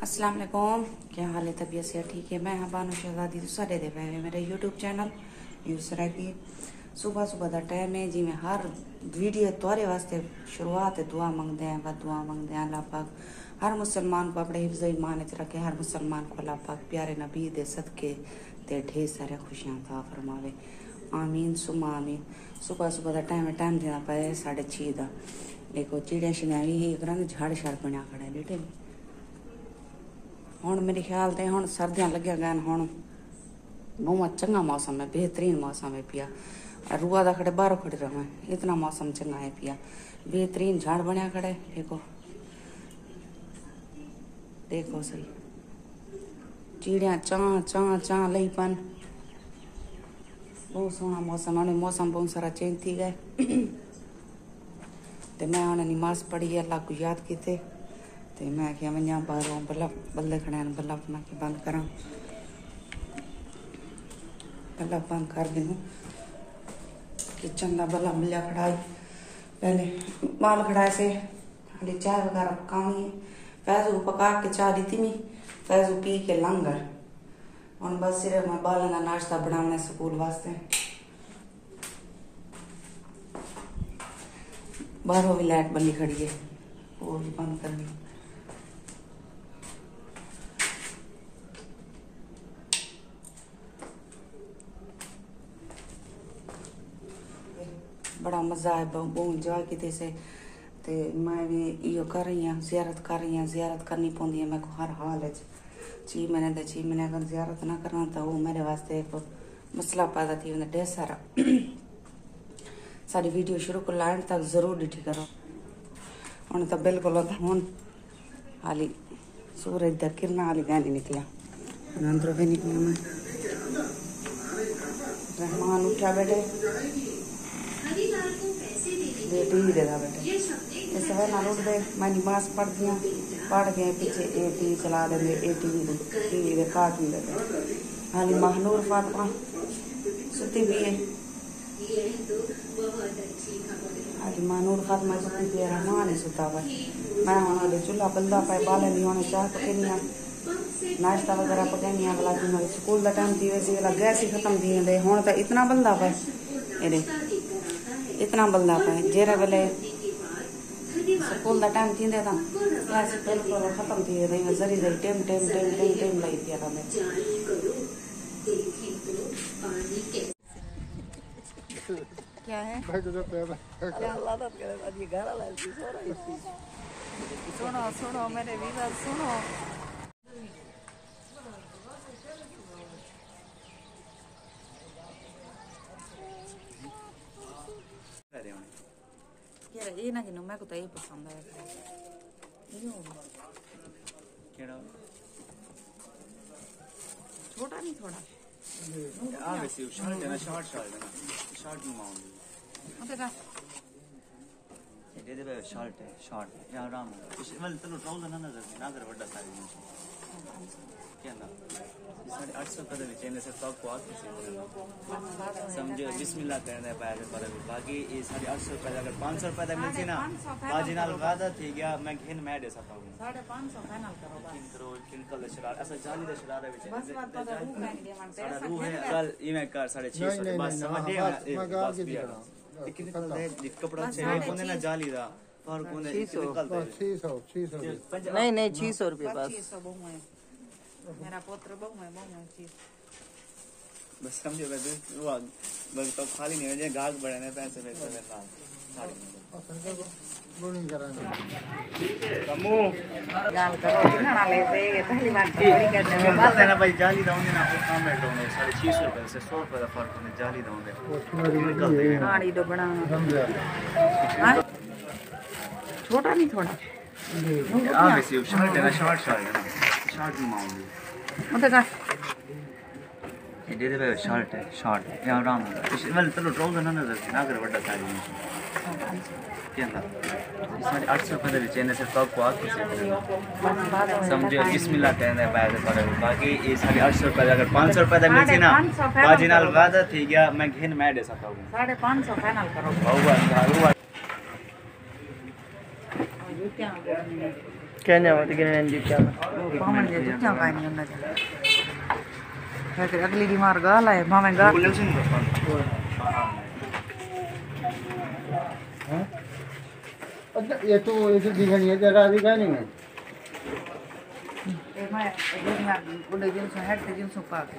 अस्सलाम वालेकुम, क्या हाल है? तबीयत से ठीक है? मैं बानो शहजादी तो सारे दे पाए मेरे यूट्यूब चैनल यूसरा की सुबह सुबह का टाइम है जी। मैं हर वीडियो तुआरे वास्ते शुरुआत दुआ मंगते हैं, वह दुआ मंगते हैं अल्लाह पाक हर मुसलमान को अपने हिफ्ज़ ईमान च रखे, हर मुसलमान को अल्लाह पाक प्यारे नबी दे सदके ते ढेर सारे खुशियां था फरमावे। आमीन सुमा आमीन। सुबह सुबह का टाइम देना पे 6:30 का। देखो चिड़िया शिड़िया भी एक रंग झाड़ छाड़ बनया खड़ा बेटे। हुण मेरे ख्याल से हुण सर्दियां लग्या गए हुण बहुत चंगा मौसम है, बेहतरीन मौसम है पिया। रुआ दा खड़े बाहर खड़े रहो, इतना मौसम चंगा है पिया, बेहतरीन झाड़ बनया खड़े। देखो देखो सही चिड़िया चां चां चां लई पन। बहुत सोहना मौसम है, मौसम बहुत सारा चेंज थी गए। तो मैं उन्हें नमाज पढ़ी, अल्लाह को याद किते ते मैं क्या वजा बाहरों बल्ब बल्ले खड़े बल्ब अपना के बंद करा, बल्ब बंद कर दूँ। किचन का बल्ब मिलिया खड़ा पहले बाल खड़ाए से हाली चाय वगैरह पकानी है। फैजू पका के चाय दी थी, फैजू पी के लंगर। और बस सिर्फ मैं बालन का नाश्ता बनाने स्कूल वास्ते। बाहरों भी लाइट बंदी खड़ी है, वो भी बंद करनी। बड़ा मज़ा है, बहुत इंजॉय किते से। ते मैं भी इो कर रही हूँ, जियारत कर रही हूँ। जियारत करनी पौंदी है मैं को हर हाल 6 महीने ते 6 महीने अगर जियारत ना करना तो वो मेरे वास्ते एक मसला पैदा थी वेंदा ढेर सारा। सारी वीडियो शुरू को लाइन तक जरूर डिठी करो। हुण तो बिल्कुल हुण हाली सूरज दा किरणा हाली गानी निकलिया, अंदरों भी निकलिया। मैं रहमान उठा बेटे, टीवी देता बेटे इस वजह उठ दे। मैं नमाज पढ़ती हूँ, पढ़ के पीछे ए टीवी चला देंगे, ए टीवी दे कार्टून देते। हाली महनूर फातिमा सुती भी है, हाली महनूर फातिमा सुती भी है, रहमान ही सुता पाए। मैं हूँ चूल्हा बलदा पाए, बाले नहीं होने, चाह पकनी, नाश्ता वगैरह पकनी। अगला दिन स्कूल का टाइम थी वैसे अगला गैस ही खत्म थी वेंदे। हुण तो इतना बलदा पाए, एडे इतना बलदा पाए। जेरे वेले स्कूल का टाइम थी तो गैस बिल्कुल खत्म थी वेंदे, जरी जरी टेम टेम टेम टेम टेम लगी पिया था। क्या है सुनो सुनो मेरे व्यूअर सुनो। ये ना गिनो, मैं को तो ये पसंद है। छोटा नहीं थोड़ा शॉर्ट है शॉर्ट या आराम मतलब चलो ट्राउजर ना नजर ना कर बड़ा सारी क्या ना 850 का भी चैनल से टॉप को आके समझो बिस्मिल्लाह कहने पाया थे। पर बाकी ये 850 रुपए अगर 500 रुपए तक मिलती ना बाजी नाल वादा थी गया मैं घेन मैं दे सकता हूं। 550 फाइनल करो बस। किनकल शरार ऐसा जाली दा शरार है बस बात तो रूह कहेंगे मन पे सारा रूह है कल ये मैं कर 650 बस समझ गए। लेकिन कपड़ा चाहिए कोने ना जाली दा पर कोने 600 नहीं 600 रुपये बस। 600 बहु है मेरा पुत्र, बहु है चीज बस समझो वो बस तो खाली नहीं है गाग बढ़ाने पैसे पैसे ना गुणी करांगे कमो गाल करो ना ले से पहली बार थोड़ी करने में बात है ना भाई जाली दाऊंगे ना आपको काम बैठो ने 650 रुपए से 100 रुपए का फर्क है। जाली दाऊंगे गाड़ी तो बना छोटा नहीं थोड़ा आ वैसे शॉर्ट है ना शॉर्ट माउंट मतलब का ये दे दे शॉर्ट है शॉर्ट या आराम मतलब चलो ट्राउजर ना नजर ना कर बड़ा सारी क्या ना 850 रुपए भी चैनल से टॉप को आके समझो बिस्मिल्लाह कहने पाया थे। पर बाकी ये 850 रुपए अगर 500 रुपए तक मिलती ना बाजी नाल वादा थी गया मैं घेन मैं दे सकता हूं। 550 फाइनल करो। हुआ क्या क्या नाम है किरण जी क्या पावन जे क्या कहानी उन जे अगली डी मार गाल है मामे गाल अच्छा ये तो दिखनी है जरा दिखानी है ए मैं उड़े जिन से हेड जिन से पा के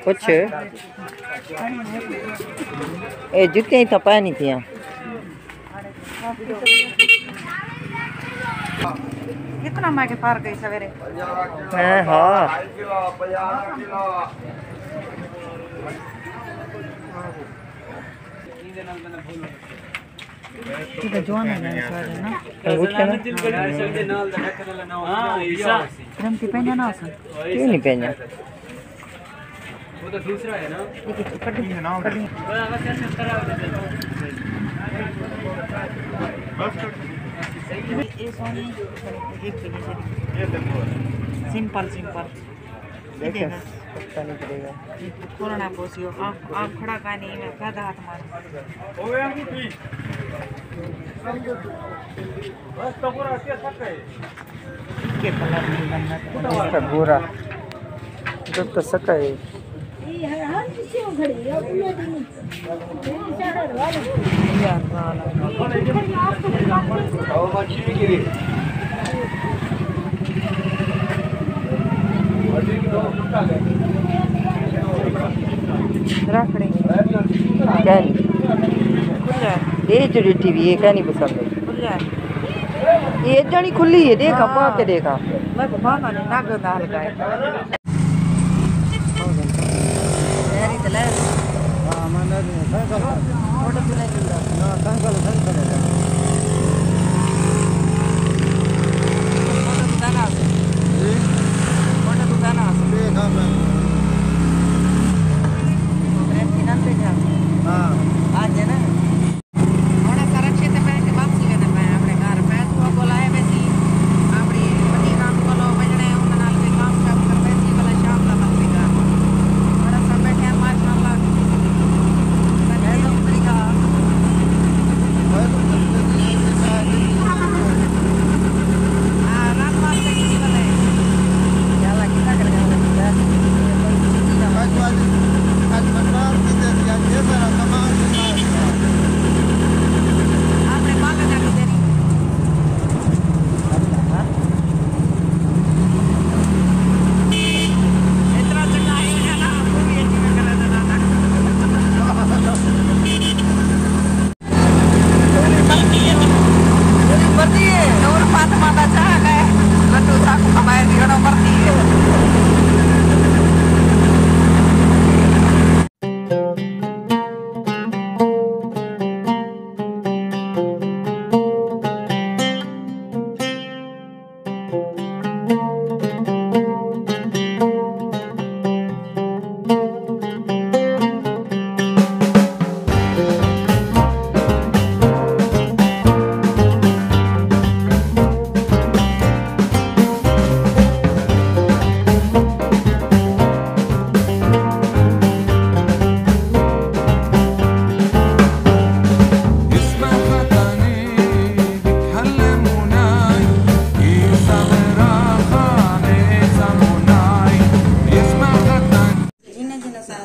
कुछ ए जूते ही तो पानी थी कितना मैं के पार गई सवेरे हाँ तो जवान है सारे ना रंती पहना ना सन क्यों नहीं पहना वो तो दूसरा है ना ये सोनी एक सिंपल सिंपल देखो पता नहीं पड़ेगा कोरोना पोसियो आप खड़ा का नहीं मैं क्या हाथ मार हो गया मुठी बस तो पूरा क्या सकता है के कलर नहीं बनना इसका गोरा जब तो सका है रखड़े क्या नहीं खुल जाए ये जो टीवी है क्या नहीं पसंद है खुल जाए ये जानी खुली है देखा पा के देखा मैं बाबा ने नाग दाल का यारी तले हां माने साइकिल फोटो तुले ना साइकिल फोटो दुकाना देखा मैं प्रेम की नाम पे जा हां आज है ना थोड़ा सारा क्षेत्र में के वापसी करने पे अपने घर पे तो बोलाए वैसी अपनी पति काम को लो बजने उन नाल के काम कर वैसी वाला शाम ला मत बिगा थोड़ा सा बैठे माशाल्लाह मैं तो तरीका रात मार से किसी वाले क्या लगी था कर आज मनवार की या ये सारा सामान आपने मांगा जाके तेरी इतना चंगा है ना पूरी अच्छी में कर देना मरती है और फातिमा दा चाह गए लड्डू साकू कमाए दियो मरती है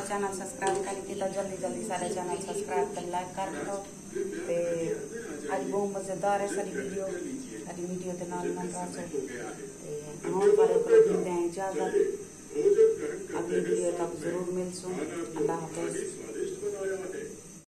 चैनल सब्सक्राइब कर ली तो जल्दी जल्दी सारे चैनल सब्सक्राइब कर लाइक कर दो ते आज बहुत मजेदार है सारी वीडियो के नाल मन रासो ते हम पर दिंदे हैं इजाजत अगली वीडियो तक जरूर मिलसूं अल्लाह हाफिज।